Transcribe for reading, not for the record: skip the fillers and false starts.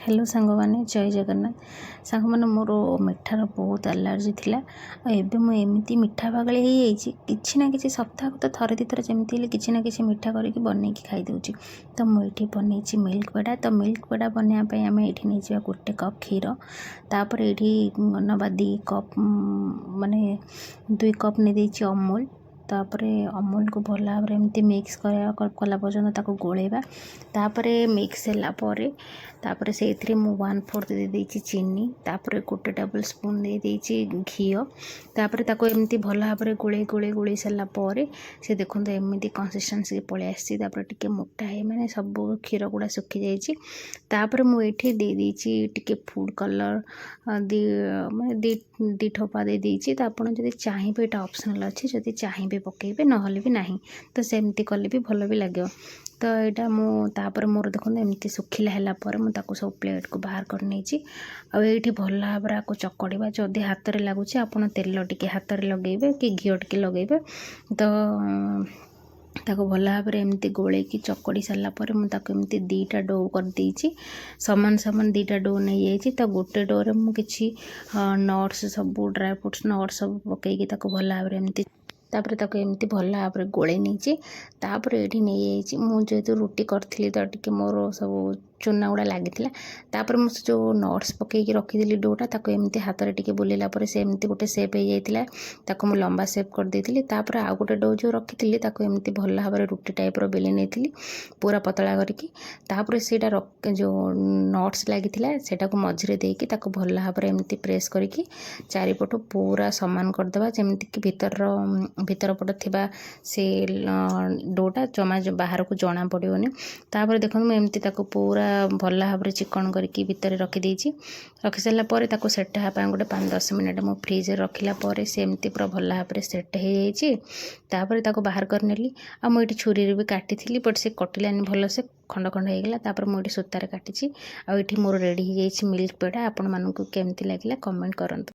Hello सांग मैंने जय जगन्नाथ सांग मैंने मोर मिठार बहुत एलर्जी थिला एबे मु एमती मिठा पागल कि ना कि सप्ताह तो थरे दी थर जमी कि ना कि मिठा करके बनई खाई दूची। तो मुझे बनई मिल्क पेड़ा। तो मिल्क पेड़ा बनवाई आम ये नहीं गोटे कप क्षीर तापर ये नवा 2 कप माने 2 कप नहीं अमूल। तापर अमूल को भल भाव एमती मिक्स कला पर्यटन ताको गोलेबा। तापर मिक्स है से मु 1/4 दे देछि चीनी। तापर गोटे टेबल स्पून दे देछि घी। तापर ताको एमती भल भाव गोले सारा पर से देखो एमती कंसिस्टेंसी पलि आसी। तापर टिके मोटा है माने सब क्षीर गुड़ा सुखी जाइए। तापर मुझे दे देछि टिके फूड कलर माने दी ठोपा दे देछि। तो आपन जदि चाहिए एटा ऑप्शनल अच्छी जदि चाहिए पकेबे नहले भी नहीं तो सेमती कले भी भल भी लगे। तो यहाँ मुझे मोर देखो एमती सुखिला है मुझे सब प्लेट को बाहर कर नहीं भल भाव आपको चकड़ा जदि हाथ में लगुच आप तेल टिके हाथ में लगे कि घी टिके लगे। तो ताको भल भाव एमती गोले की चकड़ी सारापर मुझे 2टा डो कर देछि। समान समान 2टा डो नहीं जाइए। तो गोटे डो रे मुझे नट्स सब ड्राई फ्रूट्स नट्स सब पकईकी भल भाव एमती तापर ताको एमती भल भाव गोले नहीं। तापर ये नहीं जाइए मुझे रुटी करी तो टिके मोर सब चूना गुड़ा लगी। तापर मुझे जो नट्स पकईकी रखी डोटा ताको एमती हाथ में टिके बुलेला से एमती गोटे सेप हो जाता ताको मुझे लंबा सेप कर देती। तापर आउ गोटे डो जो रखी ताको एमती भल भाव रुटी टाइप बेली नहीं पूरा पतला करके। तापर सेटा जो नट्स लगी सेटा को मझिरे देकी ताको भल भाव एमती प्रेस करके चारिपटू पूरा समान करदे जमीक कि भीतर पट थिबा से डोटा जमा बाहर को जना पड़ोनी। तापर देखो मुझे एमती ताको पूरा भल भाव चिकन करके भितर रखी रखी सारापर ताको सेट हाँपाई गोटे 5-10 मिनट मु फ्रिज रखला से एमती पूरा भल भाव सेट हो जाइए। तापर ताको बाहर कर नेली आ मुझे छुरी भी काटी थी बट से कटिलानी भल से खंड खंड होगला। तापर मुझे सूतार काटी आठ मोर रेडी हो जाइए मिल्क पेड़ा। आपण मानू केमती लगे कमेंट करंतु।